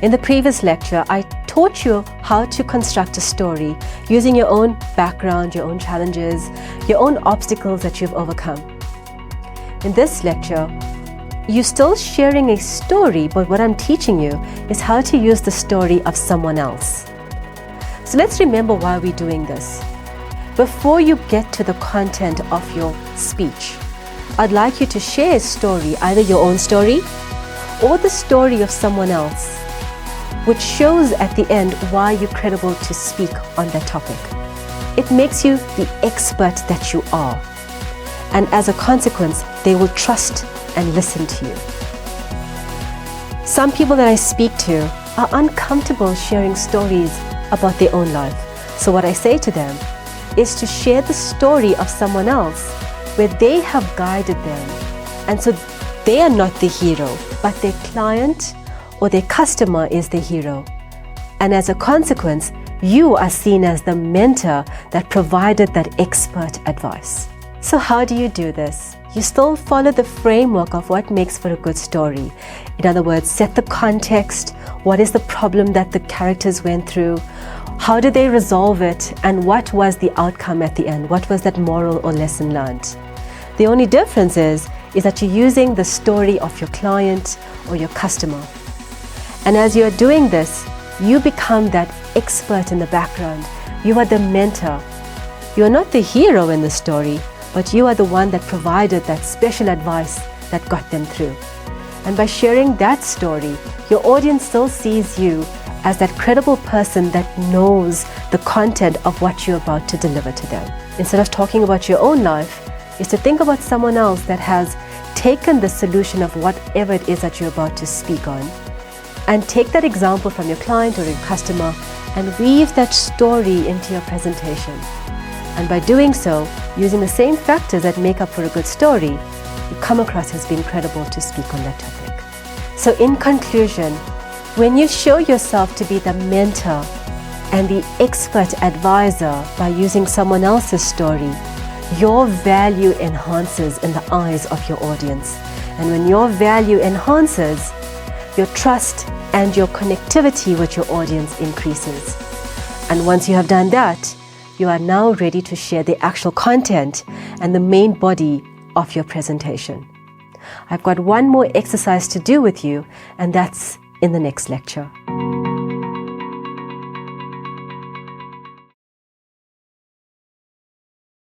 In the previous lecture, I taught you how to construct a story using your own background, your own challenges, your own obstacles that you've overcome. In this lecture, you're still sharing a story, but what I'm teaching you is how to use the story of someone else. So let's remember why we're doing this. Before you get to the content of your speech, I'd like you to share a story, either your own story or the story of someone else, which shows at the end why you're credible to speak on that topic. It makes you the expert that you are. And as a consequence, they will trust and listen to you. Some people that I speak to are uncomfortable sharing stories about their own life. So what I say to them is to share the story of someone else where they have guided them. And so they are not the hero, but their client or their customer is the hero. And as a consequence, you are seen as the mentor that provided that expert advice. So how do you do this? You still follow the framework of what makes for a good story. In other words, set the context. What is the problem that the characters went through? How did they resolve it? And what was the outcome at the end? What was that moral or lesson learned? The only difference is that you're using the story of your client or your customer. And as you're doing this, you become that expert in the background. You are the mentor. You're not the hero in the story, but you are the one that provided that special advice that got them through. And by sharing that story, your audience still sees you as that credible person that knows the content of what you're about to deliver to them. Instead of talking about your own life, is to think about someone else that has taken the solution of whatever it is that you're about to speak on, and take that example from your client or your customer and weave that story into your presentation. And by doing so, using the same factors that make up for a good story, you come across as being credible to speak on that topic. So in conclusion, when you show yourself to be the mentor and the expert advisor by using someone else's story, your value enhances in the eyes of your audience. And when your value enhances, your trust and your connectivity with your audience increases. And once you have done that, you are now ready to share the actual content and the main body of your presentation. I've got one more exercise to do with you, and that's in the next lecture.